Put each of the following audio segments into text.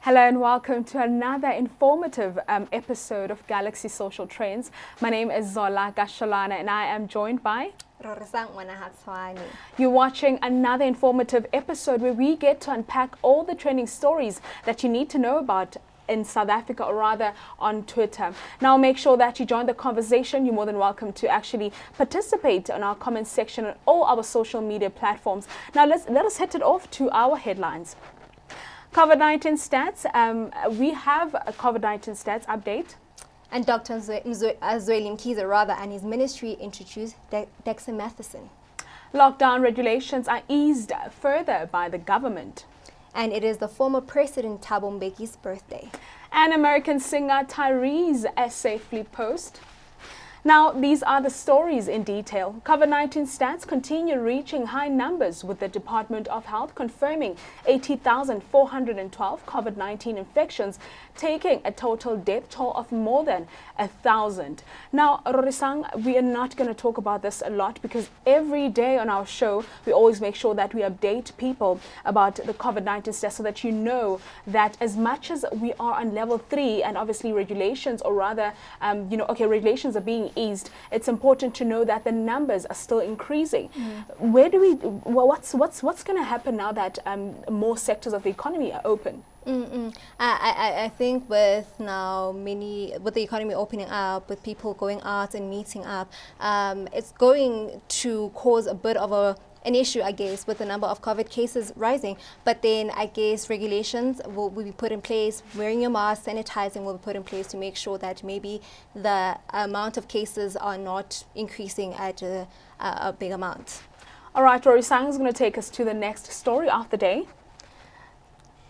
Hello and welcome to another informative episode of Galaxy Social Trends. My name is Zola Gasholana and I am joined by You're watching another informative episode where we get to unpack all the trending stories that you need to know about in South Africa, or rather on Twitter. Now make sure that you join the conversation. You're more than welcome to actually participate in our comment section on all our social media platforms. Now let us hit it off to our headlines. COVID-19 stats. We have a COVID-19 stats update. And Dr. Zweli Mkhize and his ministry introduced dexamethasone. Lockdown regulations are eased further by the government. And it is the former President Thabo Mbeki's birthday. And American singer Tyrese safely post. Now, these are the stories in detail. COVID-19 stats continue reaching high numbers, with the Department of Health confirming 80,412 COVID-19 infections, taking a total death toll of more than 1,000. Now, Rorisang, we are not going to talk about this a lot because every day on our show, we always make sure that we update people about the COVID-19 stats so that you know that as much as we are on level 3 and obviously regulations, or rather, regulations are being eased, it's important to know that the numbers are still increasing. Where do we, what's going to happen now that more sectors of the economy are open? I think with the economy opening up, with people going out and meeting up, it's going to cause a bit of an issue, I guess, with the number of COVID cases rising. But then I guess regulations will be put in place, wearing your mask, sanitizing will be put in place to make sure that maybe the amount of cases are not increasing at a big amount. All right, Rory Sang is going to take us to the next story of the day.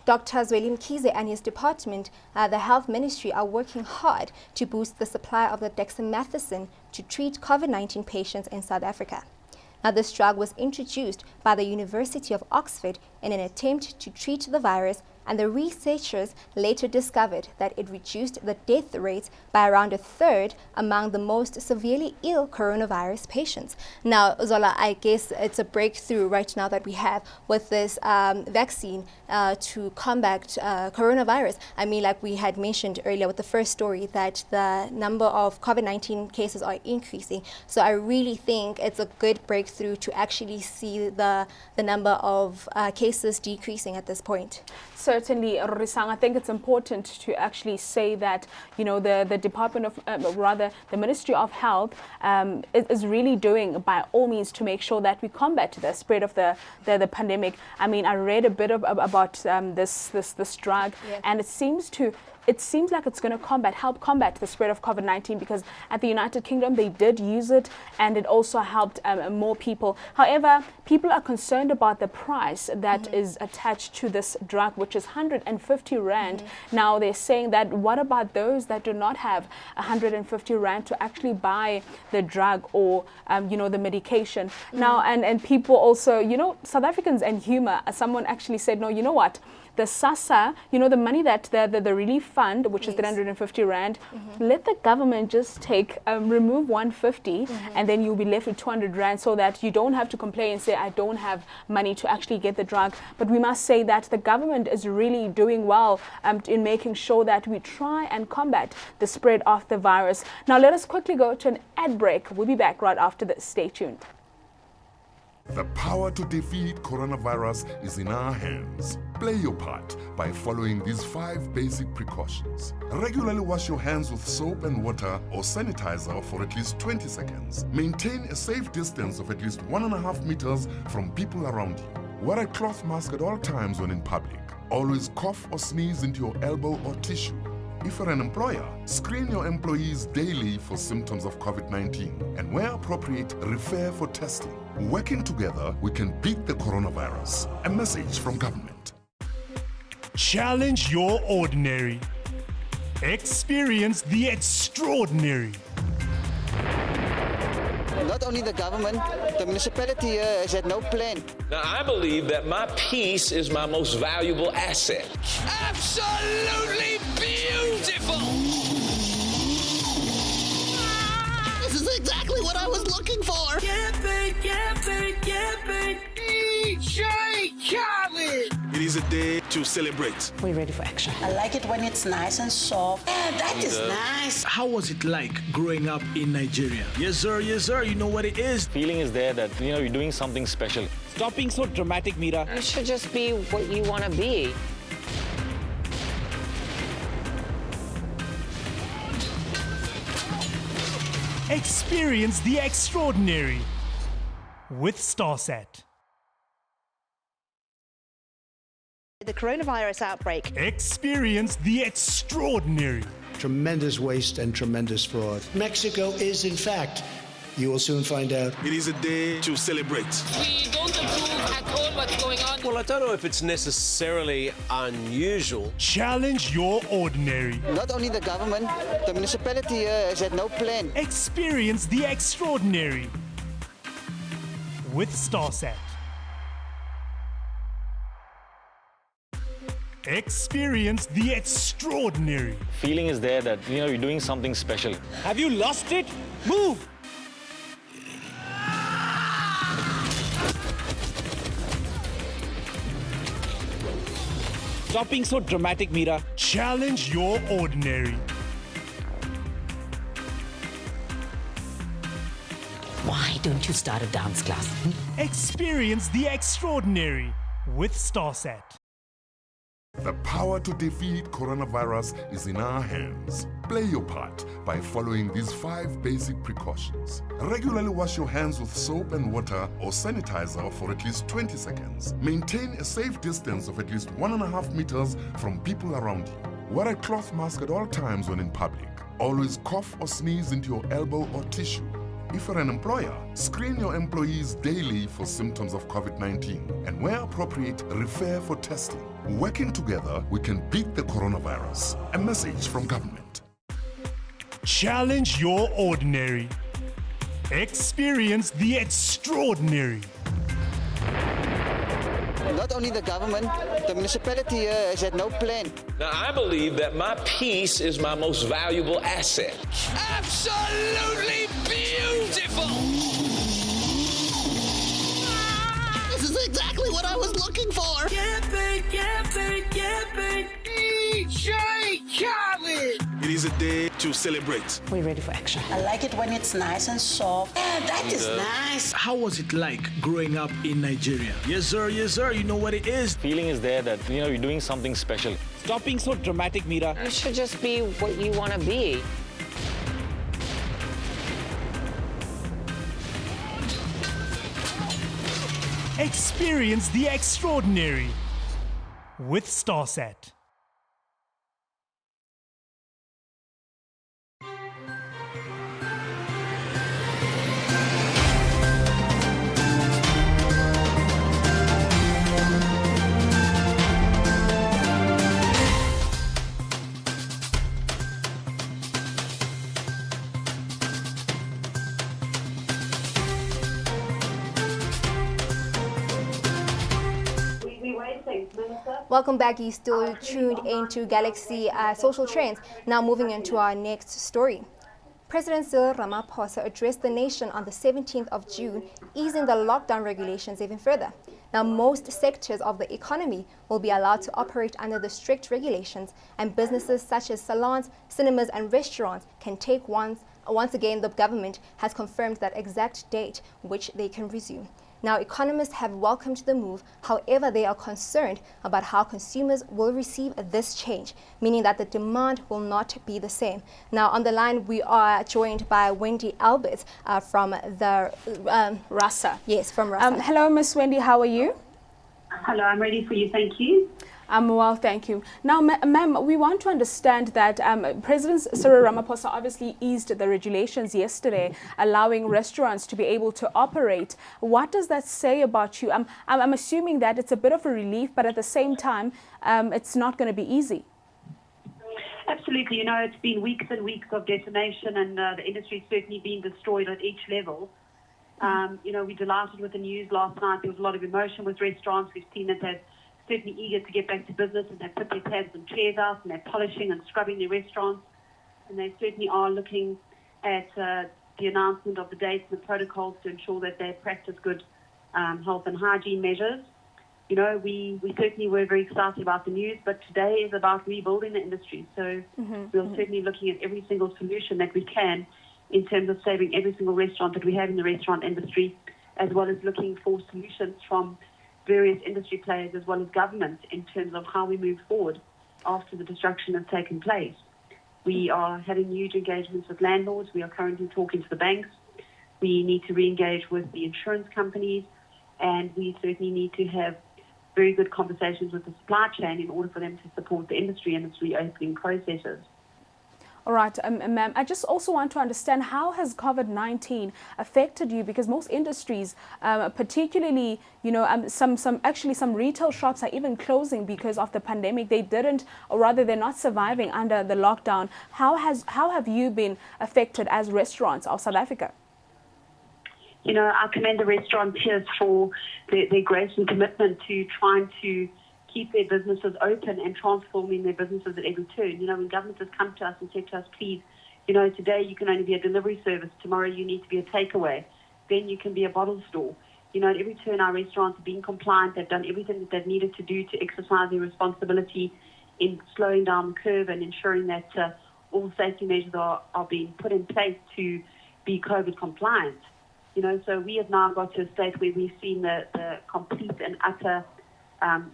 Dr. Zweli Mkhize and his department, the Health Ministry, are working hard to boost the supply of the dexamethasone to treat COVID-19 patients in South Africa. Now, this drug was introduced by the University of Oxford in an attempt to treat the virus, and the researchers later discovered that it reduced the death rate by around 1/3 among the most severely ill coronavirus patients. Now, Zola, I guess it's a breakthrough right now that we have with this vaccine to combat coronavirus. I mean, like we had mentioned earlier with the first story, that the number of COVID-19 cases are increasing. So I really think it's a good breakthrough to actually see the number of cases decreasing at this point. Certainly, Risang, I think it's important to actually say that, the Department of, the Ministry of Health is really doing by all means to make sure that we combat the spread of the pandemic. I mean, I read a bit about this drug, and it seems like it's going to help combat the spread of COVID-19, because at the United Kingdom they did use it and it also helped more people. However, people are concerned about the price that is attached to this drug, which is 150 Rand. Now they're saying that what about those that do not have 150 Rand to actually buy the drug or the medication? Now and people also, South Africans and humor, someone actually said, no, you know what? The SASSA, the money that the relief fund, which is 350 Rand, let the government just remove 150 and then you'll be left with 200 Rand, so that you don't have to complain and say, I don't have money to actually get the drug. But we must say that the government is really doing well in making sure that we try and combat the spread of the virus. Now let us quickly go to an ad break. We'll be back right after this. Stay tuned. The power to defeat coronavirus is in our hands. Play your part by following these 5 basic precautions. Regularly wash your hands with soap and water or sanitizer for at least 20 seconds. Maintain a safe distance of at least 1.5 meters from people around you. Wear a cloth mask at all times when in public. Always cough or sneeze into your elbow or tissue. If you're an employer, screen your employees daily for symptoms of COVID-19 and where appropriate, refer for testing. Working together, we can beat the coronavirus. A message from government. Challenge your ordinary. Experience the extraordinary. Not only the government, the municipality here has had no plan. Now, I believe that my peace is my most valuable asset. Absolutely beautiful! This is exactly what I was looking for! DJ Khaled! It It is a day to celebrate. We're ready for action. I like it when it's nice and soft. Yeah, that is nice. How was it like growing up in Nigeria? Yes, sir, you know what it is. Feeling is there that, you're doing something special. Stop being so dramatic, Mira. You should just be what you want to be. Experience the extraordinary with Starsat. The coronavirus outbreak. Experience the extraordinary. Tremendous waste and tremendous fraud. Mexico is, in fact, you will soon find out. It is a day to celebrate. We don't approve at all what's going on. Well, I don't know if it's necessarily unusual. Challenge your ordinary. Not only the government, the municipality here has had no plan. Experience the extraordinary with Starsat. Experience the extraordinary. Feeling is there that, you're doing something special. Have you lost it? Move! Stop being so dramatic, Mira. Challenge your ordinary. Why don't you start a dance class? Experience the extraordinary with Starsat. The power to defeat coronavirus is in our hands. Play your part by following these 5 basic precautions. Regularly wash your hands with soap and water or sanitizer for at least 20 seconds. Maintain a safe distance of at least 1.5 meters from people around you. Wear a cloth mask at all times when in public. Always cough or sneeze into your elbow or tissue. If you're an employer, screen your employees daily for symptoms of COVID-19 and where appropriate, refer for testing. Working together, we can beat the coronavirus. A message from government. Challenge your ordinary. Experience the extraordinary. Not only the government, the municipality here has had no plan. Now, I believe that my peace is my most valuable asset. Absolutely beautiful! This is exactly what I was looking for! DJ Khaled! It is a day to celebrate. We're ready for action. I like it when it's nice and soft. Yeah, that is nice. How was it like growing up in Nigeria? Yes, sir, you know what it is. Feeling is there that, you're doing something special. Stop being so dramatic, Mira. You should just be what you want to be. Experience the extraordinary with Starsat. Welcome back. You're still tuned into Galaxy Social Trends. Now moving into our next story. President Cyril Ramaphosa addressed the nation on the 17th of June, easing the lockdown regulations even further. Now, most sectors of the economy will be allowed to operate under the strict regulations, and businesses such as salons, cinemas, and restaurants can take once again, the government has confirmed that exact date which they can resume. Now, economists have welcomed the move. However, they are concerned about how consumers will receive this change, meaning that the demand will not be the same. Now, on the line, we are joined by Wendy Albert from the RASA. Yes, from RASA. Hello, Miss Wendy. How are you? Hello, I'm ready for you. Thank you. Well, thank you. Now, ma'am, we want to understand that President Cyril Ramaphosa obviously eased the regulations yesterday, allowing restaurants to be able to operate. What does that say about you? I'm assuming that it's a bit of a relief, but at the same time, it's not going to be easy. Absolutely. You know, it's been weeks and weeks of detonation, and the industry's certainly been destroyed at each level. You know, we're delighted with the news last night. There was a lot of emotion with restaurants. We've seen that they're certainly eager to get back to business, and they put their tabs and chairs out, and they're polishing and scrubbing their restaurants. And they certainly are looking at the announcement of the dates and the protocols to ensure that they practice good health and hygiene measures. you know, we certainly were very excited about the news, but today is about rebuilding the industry. So we're certainly looking at every single solution that we can in terms of saving every single restaurant that we have in the restaurant industry, as well as looking for solutions from various industry players as well as government in terms of how we move forward after the destruction has taken place. We are having huge engagements with landlords. We are currently talking to the banks. We need to re-engage with the insurance companies, and we certainly need to have very good conversations with the supply chain in order for them to support the industry in its reopening processes. All right, ma'am, I just also want to understand, how has COVID-19 affected you? Because most industries, particularly, you know, some retail shops are even closing because of the pandemic. They didn't, or rather they're not surviving under the lockdown. How have you been affected as restaurants of South Africa? You know, I commend the restaurateurs for their grace and commitment to trying to keep their businesses open and transforming their businesses at every turn. You know, when government has come to us and said to us, please, you know, today you can only be a delivery service, tomorrow you need to be a takeaway, then you can be a bottle store. You know, at every turn our restaurants have been compliant. They've done everything that they've needed to do to exercise their responsibility in slowing down the curve and ensuring that all safety measures are being put in place to be COVID compliant. You know, so we have now got to a state where we've seen the complete and utter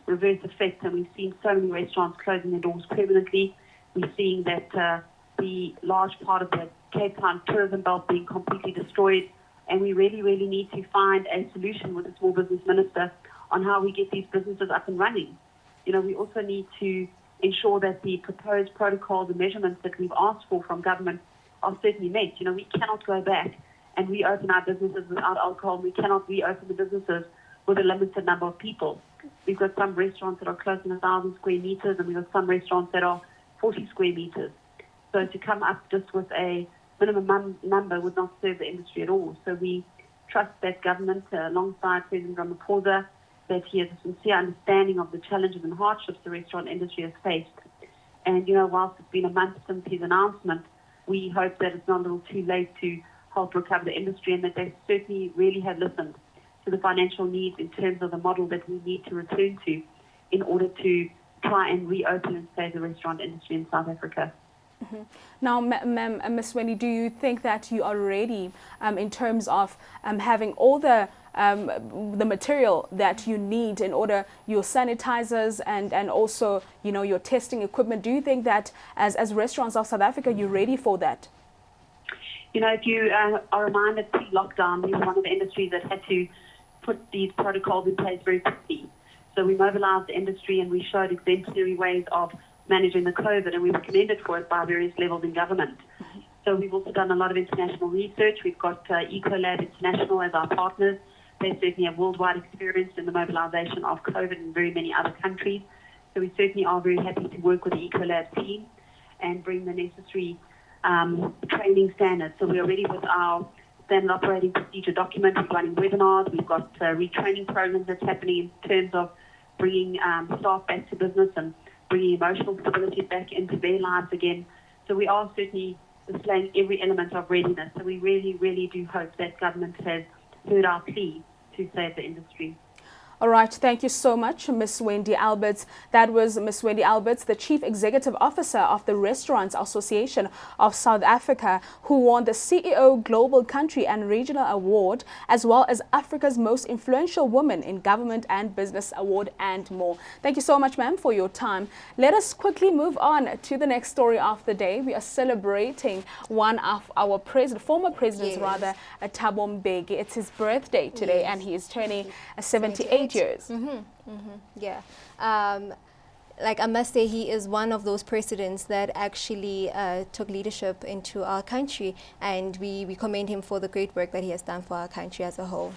reverse effect, and we've seen so many restaurants closing their doors permanently. We're seeing that the large part of the Cape Town tourism belt being completely destroyed, and we really, really need to find a solution with the small business minister on how we get these businesses up and running. You know, we also need to ensure that the proposed protocols and measurements that we've asked for from government are certainly met. You know, we cannot go back and reopen our businesses without alcohol. We cannot reopen the businesses with a limited number of people. We've got some restaurants that are close to 1,000 square meters, and we've got some restaurants that are 40 square meters. So to come up just with a minimum number would not serve the industry at all. So we trust that government, alongside President Ramaphosa, that he has a sincere understanding of the challenges and hardships the restaurant industry has faced. And, you know, whilst it's been a month since his announcement, we hope that it's not a little too late to help recover the industry, and that they certainly really have listened to the financial needs in terms of the model that we need to return to in order to try and reopen and save the restaurant industry in South Africa. Now, Ms. Wendy, do you think that you are ready in terms of having all the material that you need in order, your sanitizers and also, you know, your testing equipment? Do you think that as restaurants of South Africa, you're ready for that? You know, if you are reminded pre-lockdown, we were one of the industries that had to put these protocols in place very quickly. So we mobilized the industry and we showed exemplary ways of managing the COVID, and we were commended for it by various levels in government. So we've also done a lot of international research. We've got Ecolab International as our partners. They certainly have worldwide experience in the mobilization of COVID in very many other countries. So we certainly are very happy to work with the Ecolab team and bring the necessary training standards. So we're already with our standard operating procedure document. We're running webinars. We've got retraining programs that's happening in terms of bringing staff back to business and bringing emotional stability back into their lives again. So we are certainly displaying every element of readiness. So we really, really do hope that government has heard our plea to save the industry. All right, thank you so much, Ms. Wendy Alberts. That was Ms. Wendy Alberts, the Chief Executive Officer of the Restaurants Association of South Africa, who won the CEO Global Country and Regional Award, as well as Africa's Most Influential Woman in Government and Business Award, and more. Thank you so much, ma'am, for your time. Let us quickly move on to the next story of the day. We are celebrating one of our former presidents, Thabo Mbeki. It's his birthday today, and he is turning 78 years. Yeah. Like I must say, he is one of those presidents that actually took leadership into our country, and we commend him for the great work that he has done for our country as a whole.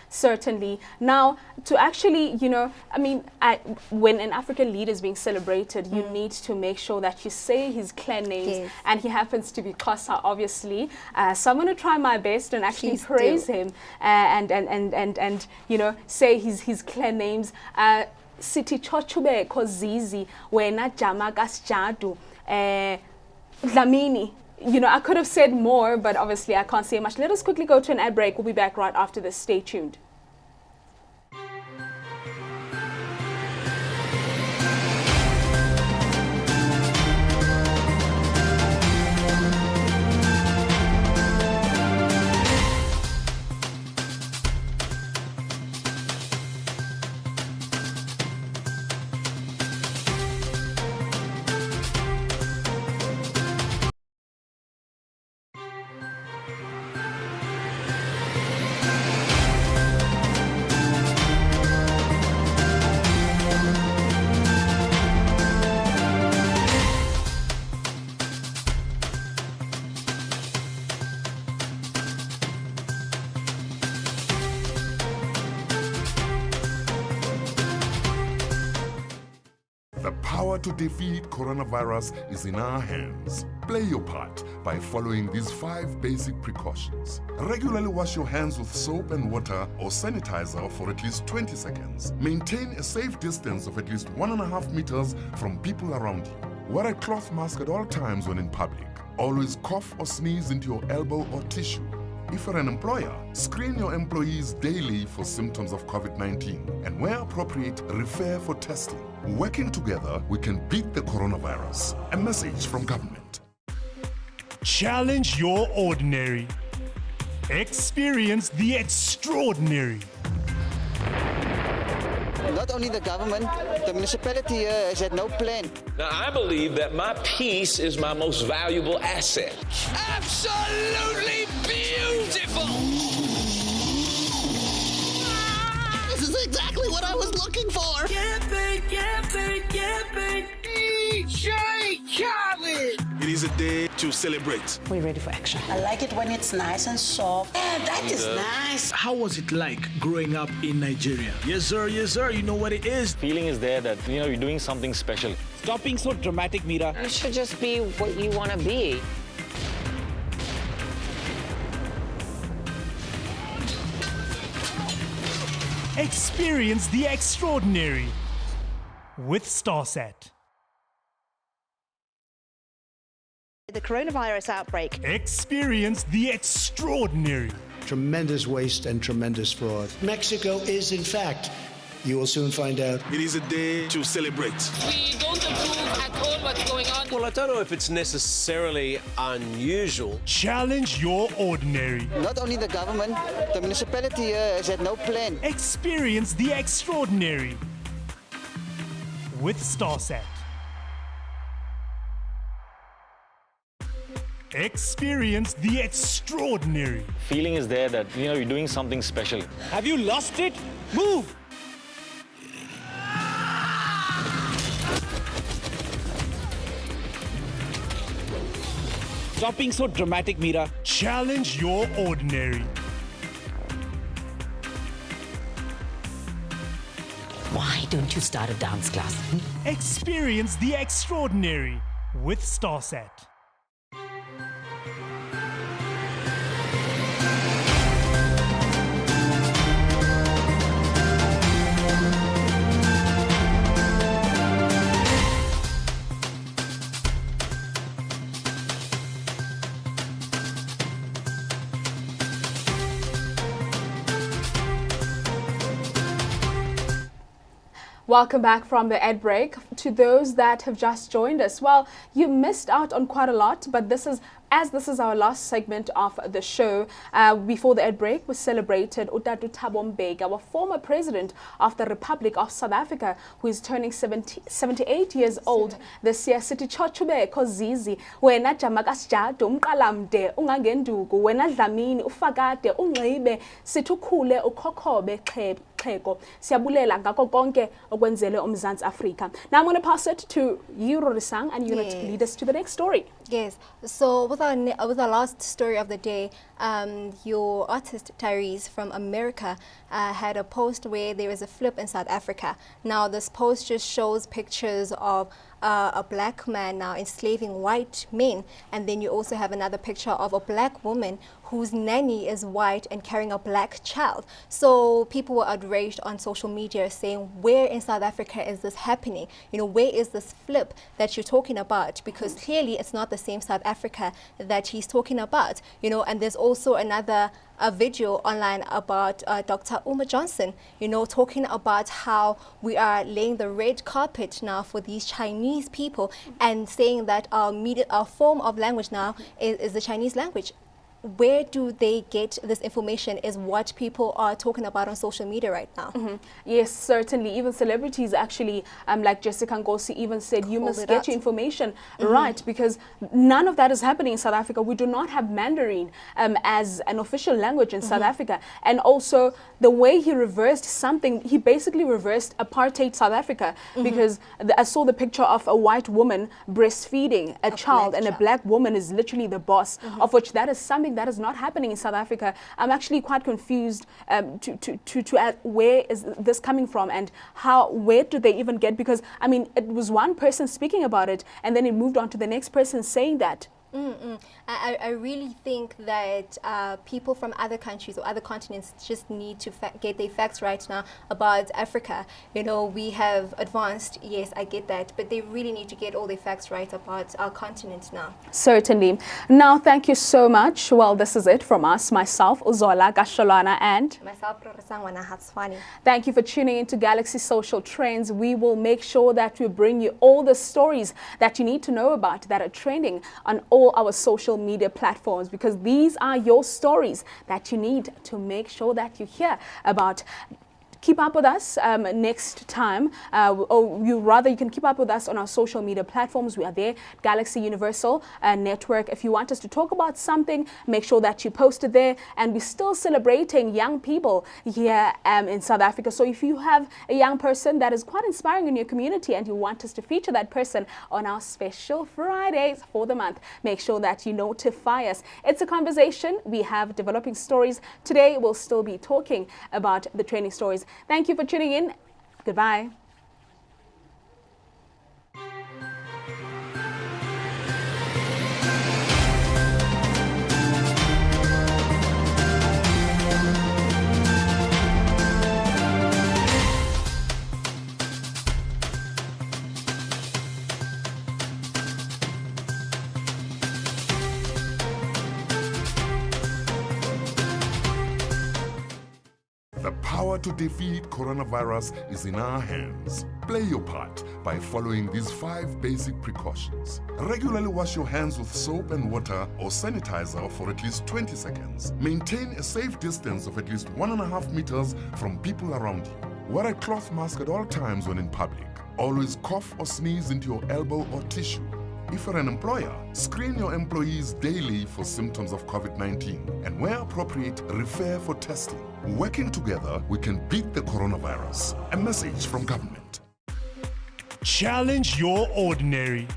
Certainly. Now, to actually, you know, I mean, when an African leader is being celebrated, you need to make sure that you say his clan names, and he happens to be Xhosa, obviously. So I'm going to try my best and actually praise him and you know, say his clan names. Sithi Chochube Kozizi, wena Jama Kasjadu, Dlamini. You know, I could have said more, but obviously I can't say much. Let us quickly go to an ad break. We'll be back right after this. Stay tuned. to defeat coronavirus is in our hands. Play your part by following these 5 basic precautions. Regularly wash your hands with soap and water or sanitizer for at least 20 seconds. Maintain a safe distance of at least 1.5 meters from people around you. Wear a cloth mask at all times when in public. Always cough or sneeze into your elbow or tissue. If you're an employer, screen your employees daily for symptoms of COVID-19 and where appropriate, refer for testing. Working together, we can beat the coronavirus. A message from government. Challenge your ordinary. Experience the extraordinary. Not only the government, the municipality here has had no plan. Now, I believe that my peace is my most valuable asset. Absolutely beautiful! This is exactly what I was looking for. DJ Khaled! It is a day to celebrate. We're ready for action. I like it when it's nice and soft. Yeah, that is nice. How was it like growing up in Nigeria? Yes, sir, you know what it is. Feeling is there that, you're doing something special. Stop being so dramatic, Mira. You should just be what you want to be. Experience the extraordinary with StarSat. The coronavirus outbreak. Experience the extraordinary. Tremendous waste and tremendous fraud. Mexico is, in fact, you will soon find out. It is a day to celebrate. We don't approve at all what's going on. Well, I don't know if it's necessarily unusual. Challenge your ordinary. Not only the government, the municipality here has had no plan. Experience the extraordinary with StarSat. Experience the extraordinary. Feeling is there that, you're doing something special. Have you lost it? Move! Stop being so dramatic, Mira. Challenge your ordinary. Why don't you start a dance class? Experience the extraordinary with StarSat. Welcome back from the ad break. To those that have just joined us, well, you missed out on quite a lot, but this is our last segment of the show. Before the ad break, we celebrated Utatu Thabo Mbeki, our former president of the Republic of South Africa, who is turning 78 years old this year. Sithi chochubeko zizi, wena jamakasjado umqalamde ungangenduku, wena dlamini ufakade unxibe, sithi ukhule ukhokhobe xhego. Siyabulela ngako konke okwenzele uMzantsi Afrika. Now I'm going to pass it to you, Rorisang, and you're going to lead us to the next story. Yes. So with our last story of the day, your artist Tyrese from America had a post where there was a flip in South Africa. Now this post just shows pictures of a black man now enslaving white men, and then you also have another picture of a black woman whose nanny is white and carrying a black child. So people were outraged on social media saying, where in South Africa is this happening? Where is this flip that you're talking about? Because clearly it's not the same South Africa that he's talking about. And there's also another video online about Dr. Uma Johnson, talking about how we are laying the red carpet now for these Chinese people and saying that our form of language now is the Chinese language. Where do they get this information is what people are talking about on social media right now. Yes, certainly. Even celebrities actually, like Jessica Ngosi even said, you must get your information right, because none of that is happening in South Africa. We do not have Mandarin as an official language in South Africa. And also the way he reversed something, he basically reversed apartheid South Africa, because I saw the picture of a white woman breastfeeding a child, and a black woman is literally the boss, of which that is something something that is not happening in South Africa. I'm actually quite confused to where is this coming from, and where do they even get, because I mean it was one person speaking about it and then it moved on to the next person saying that. I really think that people from other countries or other continents just need to get their facts right now about Africa. You know, we have advanced, yes, I get that, but they really need to get all their facts right about our continent now. Certainly. Now, thank you so much. Well, this is it from us, myself, Uzola Gasholana, and myself, Rorisangwana Hatswani. Thank you for tuning into Galaxy Social Trends. We will make sure that we bring you all the stories that you need to know about that are trending on all our social media platforms, because these are your stories that you need to make sure that you hear about. Keep up with us next time, or you can keep up with us on our social media platforms. We are there, Galaxy Universal Network. If you want us to talk about something, make sure that you post it there. And we're still celebrating young people here in South Africa. So if you have a young person that is quite inspiring in your community and you want us to feature that person on our special Fridays for the month, make sure that you notify us. It's a conversation. We have developing stories. Today, we'll still be talking about the training stories. Thank you for tuning in. Goodbye. The power to defeat coronavirus is in our hands. Play your part by following these 5 basic precautions. Regularly wash your hands with soap and water or sanitizer for at least 20 seconds. Maintain a safe distance of at least 1.5 meters from people around you. Wear a cloth mask at all times when in public. Always cough or sneeze into your elbow or tissue. If you're an employer, screen your employees daily for symptoms of COVID-19 and where appropriate, refer for testing. Working together, we can beat the coronavirus. A message from government. Challenge your ordinary.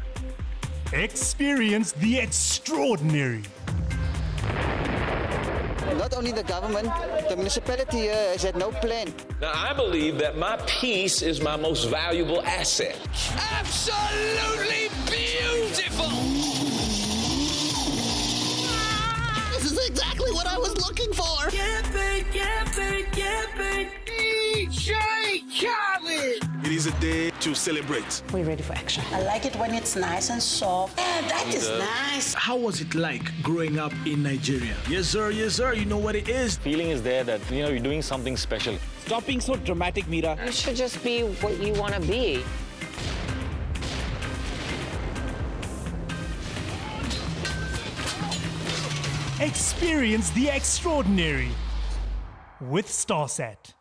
Experience the extraordinary. Not only the government, the municipality here has had no plan. Now, I believe that my peace is my most valuable asset. Absolutely beautiful! This is exactly what I was looking for. DJ Khaled! It is a day to celebrate. We're ready for action. I like it when it's nice and soft. Yeah, that is nice. How was it like growing up in Nigeria? Yes, sir, you know what it is. Feeling is there that, you're doing something special. Stop being so dramatic, Mira. You should just be what you want to be. Experience the extraordinary with StarSat.